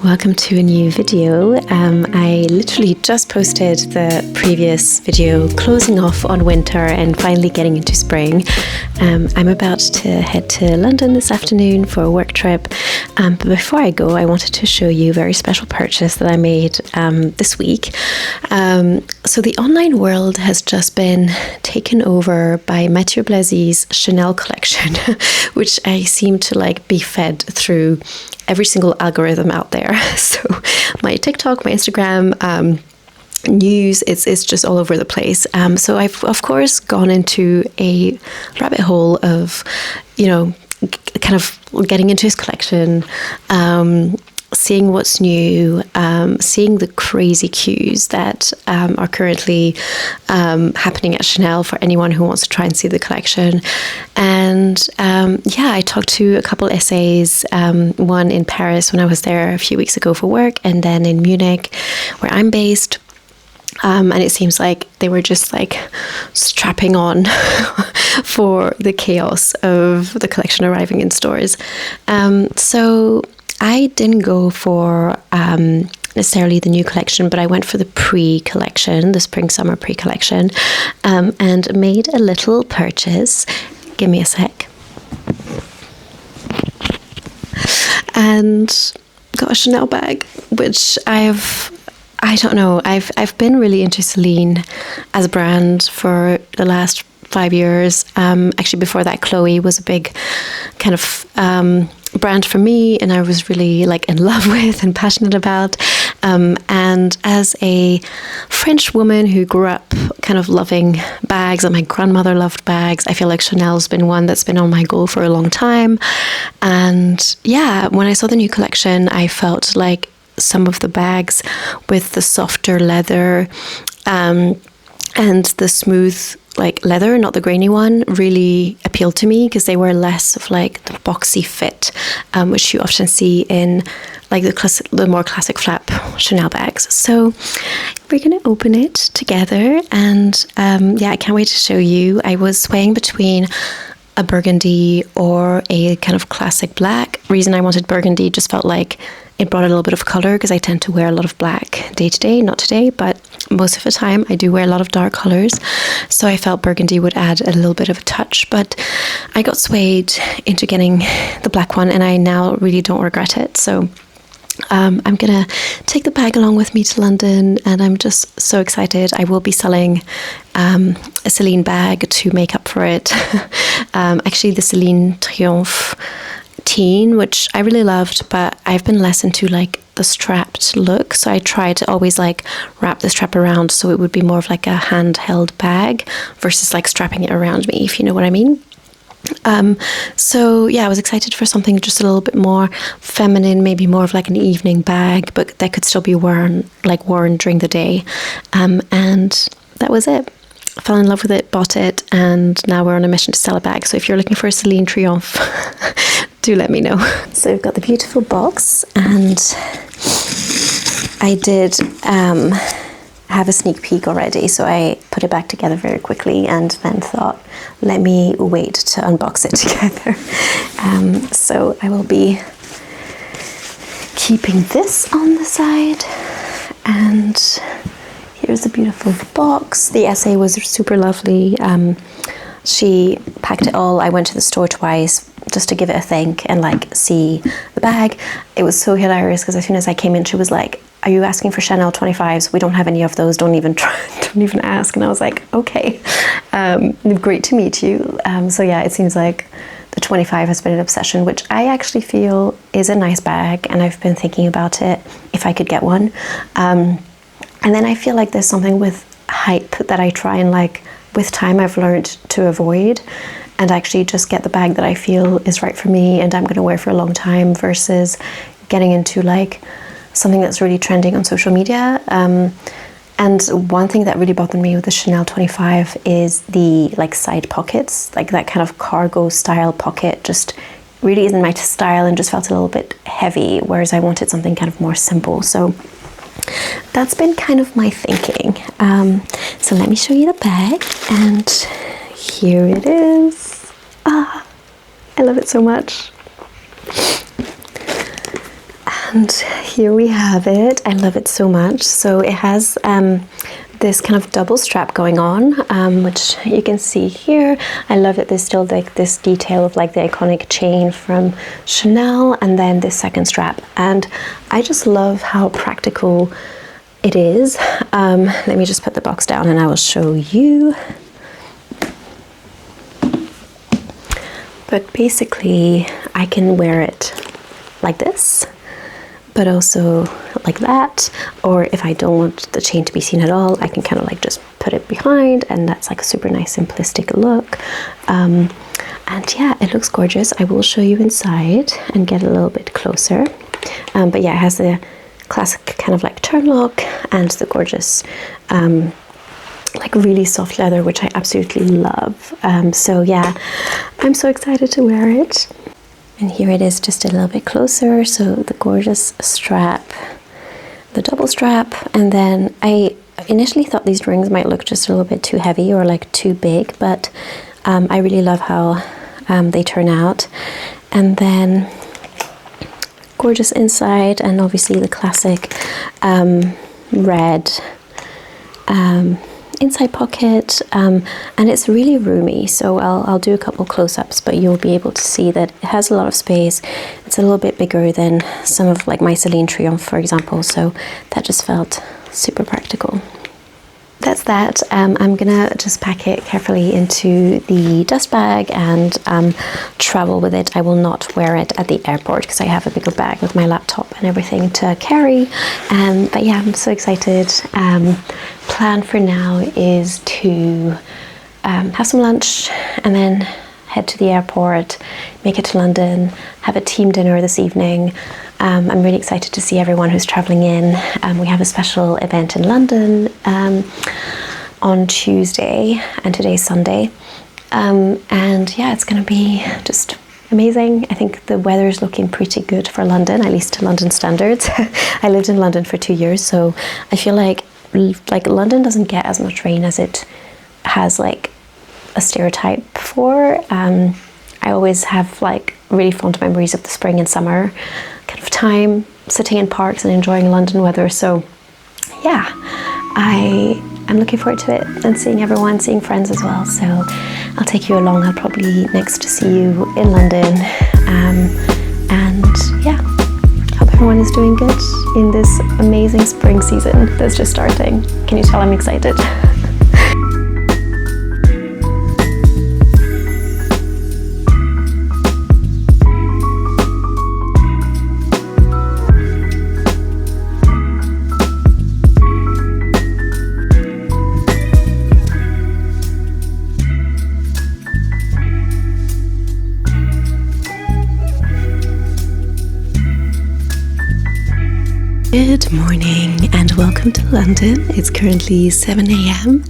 Welcome to a new video. I literally just posted the previous video closing off on winter and finally getting into spring. I'm about to head to London this afternoon for a work trip, but before I go I wanted to show you a very special purchase that I made this week. So the online world has just been taken over by Mathieu Blazy's Chanel collection, which I seem to be fed through every single algorithm out there. So my TikTok, my Instagram, news, it's just all over the place. So I've of course gone into a rabbit hole of, kind of getting into his collection, seeing what's new, seeing the crazy queues that are currently happening at Chanel for anyone who wants to try and see the collection. And I talked to a couple essays, one in Paris when I was there a few weeks ago for work, and then in Munich where I'm based. And it seems like they were just strapping on for the chaos of the collection arriving in stores. So I didn't go for necessarily the new collection, but I went for the pre-collection, the spring-summer pre-collection, and made a little purchase. Give me a sec. And got a Chanel bag, which I don't know, I've been really into Celine as a brand for the last 5 years. Actually, before that, Chloe was a big kind of brand for me, and I was really in love with and passionate about. And as a French woman who grew up kind of loving bags, and my grandmother loved bags, I feel like Chanel's been one that's been on my goal for a long time. And yeah, when I saw the new collection, I felt like some of the bags with the softer leather and the smooth leather, not the grainy one, really appealed to me because they were less of the boxy fit, which you often see in the more classic flap Chanel bags. So we're going to open it together, and I can't wait to show you. I was swaying between a burgundy or a kind of classic black. Reason I wanted burgundy, just felt like it brought a little bit of color because I tend to wear a lot of black day to day, not today, but most of the time I do wear a lot of dark colors. So I felt burgundy would add a little bit of a touch, but I got swayed into getting the black one, and I now really don't regret it. So I'm gonna take the bag along with me to London, and I'm just so excited. I will be selling a Celine bag to make up for it. Actually, the Celine Triomphe teen, which I really loved, but I've been less into the strapped look, so I try to always wrap the strap around so it would be more of a handheld bag versus strapping it around me, if you know what I mean. So yeah, I was excited for something just a little bit more feminine, maybe more of an evening bag, but that could still be worn during the day. And that was it. I fell in love with it, bought it, and now we're on a mission to sell a bag. So if you're looking for a Celine Triomphe, do let me know. So we've got the beautiful box, and I did have a sneak peek already, so I put it back together very quickly and then thought, let me wait to unbox it together. So I will be keeping this on the side, and here's the beautiful box. The essay was super lovely. She packed it all. I went to the store twice just to give it a think and see the bag. It was so hilarious because as soon as I came in, she was like, "Are you asking for Chanel 25s? We don't have any of those. Don't even try. Don't even ask." And I was like, "Okay, great to meet you." So yeah, it seems like the 25 has been an obsession, which I actually feel is a nice bag, and I've been thinking about it if I could get one. And then I feel like there's something with hype that I try and with time I've learned to avoid, and actually just get the bag that I feel is right for me and I'm going to wear for a long time, versus getting into something that's really trending on social media. And one thing that really bothered me with the Chanel 25 is the side pockets, that kind of cargo style pocket just really isn't my style and just felt a little bit heavy, whereas I wanted something kind of more simple. So that's been kind of my thinking. So let me show you the bag, and here it is. I love it so much. And here we have it. I love it so much. So it has this kind of double strap going on, which you can see here. I love that there's still like this detail of like the iconic chain from Chanel, and then this second strap. And I just love how practical it is. Let me just put the box down and I will show you. But basically I can wear it like this, but also like that, or if I don't want the chain to be seen at all, I can kind of like just put it behind, and that's like a super nice simplistic look. And yeah, it looks gorgeous. I will show you inside and get a little bit closer. But yeah, it has the classic kind of like turn lock and the gorgeous like really soft leather, which I absolutely love. So yeah, I'm so excited to wear it. And here it is just a little bit closer. So the gorgeous strap, the double strap, and then I initially thought these rings might look just a little bit too heavy or like too big, but I really love how they turn out. And then gorgeous inside, and obviously the classic red inside pocket, and it's really roomy, so I'll do a couple close-ups, but you'll be able to see that it has a lot of space. It's a little bit bigger than some of like my Celine Triomphe, for example, so that just felt super practical. That's that. I'm gonna just pack it carefully into the dust bag and travel with it. I will not wear it at the airport because I have a bigger bag with my laptop and everything to carry. But yeah, I'm so excited. Plan for now is to have some lunch and then head to the airport, make it to London, have a team dinner this evening. I'm really excited to see everyone who's traveling in. We have a special event in London on Tuesday, and today's Sunday. And yeah, it's going to be just amazing. I think the weather is looking pretty good for London, at least to London standards. I lived in London for 2 years, so I feel like London doesn't get as much rain as it has like a stereotype for. I always have like really fond memories of the spring and summer kind of time, sitting in parks and enjoying London weather. So yeah, I'm looking forward to it and seeing everyone, seeing friends as well. So I'll take you along. I'll probably next to see you in London. And yeah, hope everyone is doing good in this amazing spring season that's just starting. Can you tell I'm excited? Good morning and welcome to London. It's currently 7 a.m.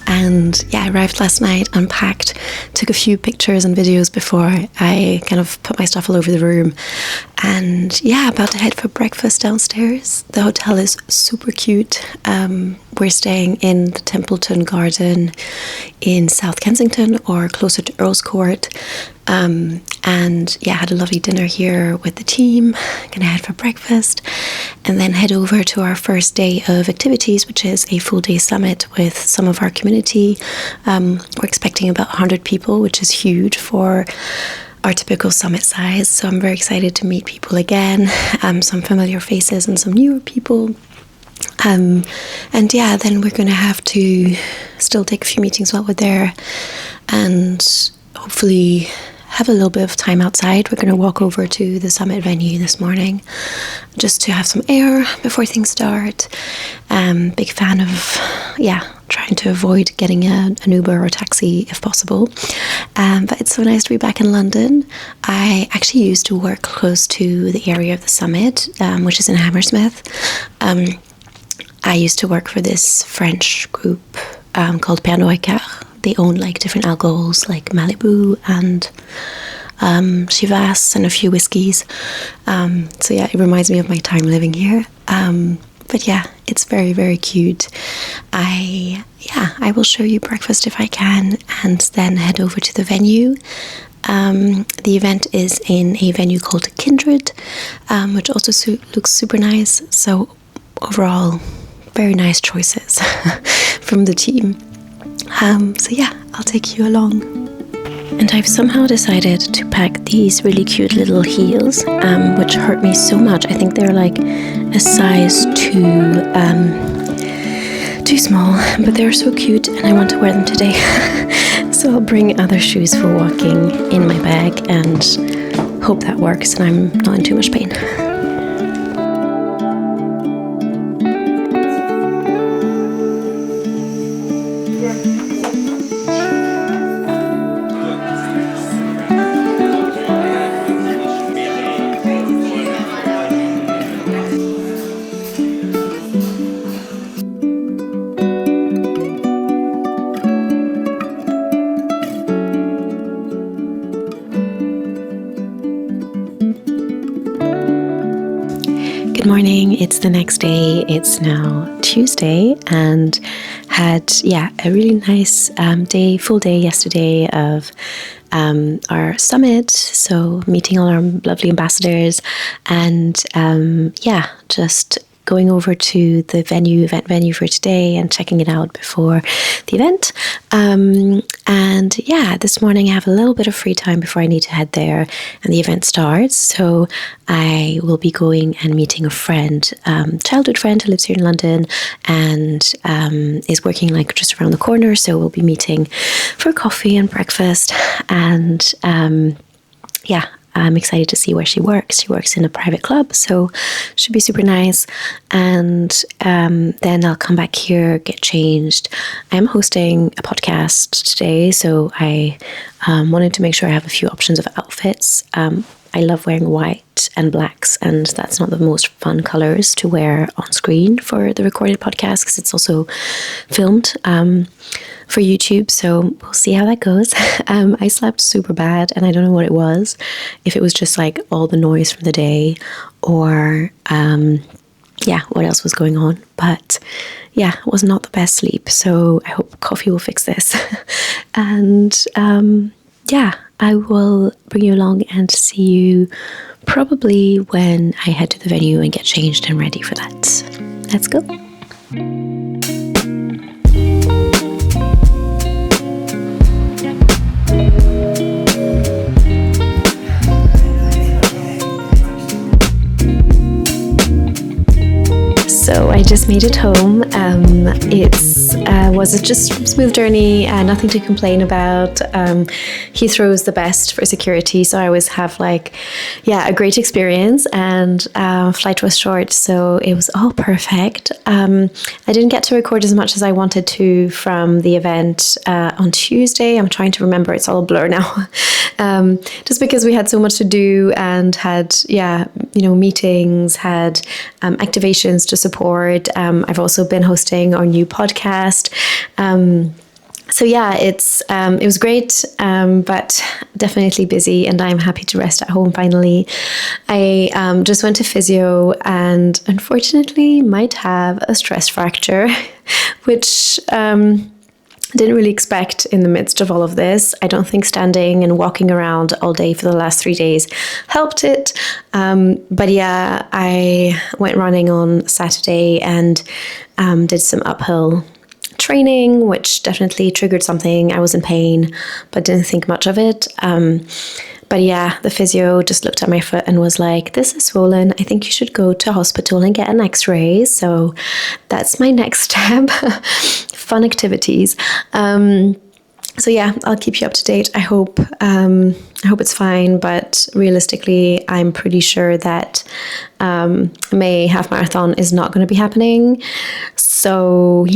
and yeah, I arrived last night, unpacked, took a few pictures and videos before I kind of put my stuff all over the room, and yeah, about to head for breakfast downstairs. The hotel is super cute. We're staying in the Templeton Garden in South Kensington, or closer to Earl's Court. And yeah, had a lovely dinner here with the team. Gonna head for breakfast and then head over to our first day of activities, which is a full day summit with some of our community. We're expecting about 100 people, which is huge for our typical summit size. So I'm very excited to meet people again, some familiar faces and some newer people. And yeah, then we're going to have to still take a few meetings while we're there, and hopefully have a little bit of time outside. We're going to walk over to the summit venue this morning just to have some air before things start. Big fan of, yeah, trying to avoid getting an Uber or taxi if possible. But it's so nice to be back in London. I actually used to work close to the area of the summit, which is in Hammersmith. I used to work for this French group called Pernod Ricard. They own like different alcohols like Malibu and Chivas and a few whiskies. So yeah, it reminds me of my time living here. But yeah, it's very, very cute. I will show you breakfast if I can, and then head over to the venue. The event is in a venue called Kindred, which also looks super nice. So overall, very nice choices from the team. So yeah, I'll take you along. And I've somehow decided to pack these really cute little heels, which hurt me so much. I think they're like a size too small, but they're so cute and I want to wear them today. So I'll bring other shoes for walking in my bag and hope that works and I'm not in too much pain. Good morning, it's the next day. It's now Tuesday and had, a really nice full day yesterday of our summit. So meeting all our lovely ambassadors and just going over to the event venue for today and checking it out before the event. This morning I have a little bit of free time before I need to head there and the event starts. So I will be going and meeting a friend, childhood friend who lives here in London and is working like just around the corner. So we'll be meeting for coffee and breakfast and I'm excited to see where she works. She works in a private club, so should be super nice. And then I'll come back here, get changed. I'm hosting a podcast today, so I wanted to make sure I have a few options of outfits. I love wearing white and blacks, and that's not the most fun colors to wear on screen for the recorded podcast because it's also filmed for YouTube, so we'll see how that goes. I slept super bad and I don't know what it was, if it was just like all the noise from the day or what else was going on, but it was not the best sleep, so I hope coffee will fix this. And I will bring you along and see you probably when I head to the venue and get changed and ready for that. Let's go. So I just made it home. It was just a smooth journey, nothing to complain about. Heathrow's the best for security, so I always have a great experience. And flight was short, so it was all perfect. I didn't get to record as much as I wanted to from the event on Tuesday. I'm trying to remember; it's all a blur now. Just because we had so much to do and had meetings, had activations to support. I've also been hosting our new podcast. It was great, but definitely busy, and I'm happy to rest at home finally. I just went to physio and unfortunately might have a stress fracture, which didn't really expect in the midst of all of this. I don't think standing and walking around all day for the last 3 days helped it. I went running on Saturday and did some uphill training, which definitely triggered something. I was in pain, but didn't think much of it. The physio just looked at my foot and was like, this is swollen. I think you should go to hospital and get an x-ray. So that's my next step. Fun activities. I'll keep you up to date. I hope it's fine, but realistically, I'm pretty sure that May half marathon is not going to be happening. So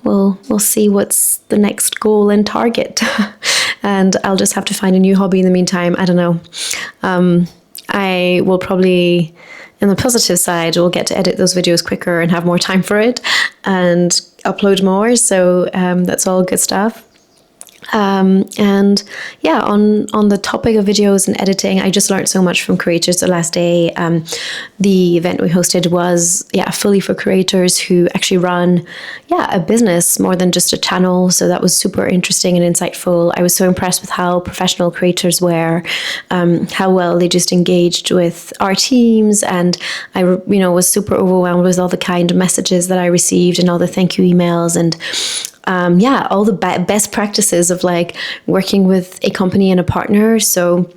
we'll see what's the next goal and target. And I'll just have to find a new hobby in the meantime. I don't know. I will probably, in the positive side, will get to edit those videos quicker and have more time for it and upload more. So that's all good stuff. And yeah, on the topic of videos and editing, I just learned so much from creators the last day. The event we hosted was fully for creators who actually run a business more than just a channel. So that was super interesting and insightful. I was so impressed with how professional creators were, how well they just engaged with our teams, and I was super overwhelmed with all the kind messages that I received and all the thank you emails, and all the best practices of like working with a company and a partner. So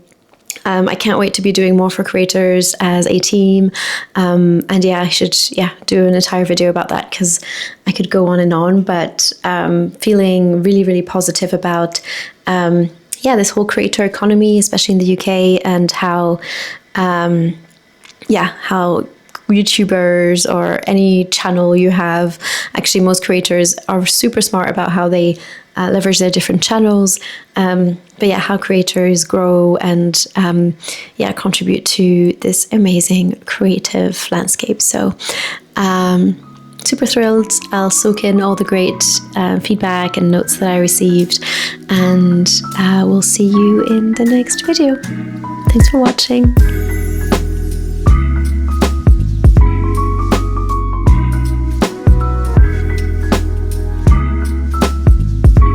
I can't wait to be doing more for creators as a team. And I should do an entire video about that, because I could go on and on, but feeling really, really positive about this whole creator economy, especially in the UK, and how YouTubers or any channel you have, actually most creators are super smart about how they leverage their different channels, how creators grow and contribute to this amazing creative landscape. So super thrilled. I'll soak in all the great feedback and notes that I received, and we'll see you in the next video. Thanks for watching.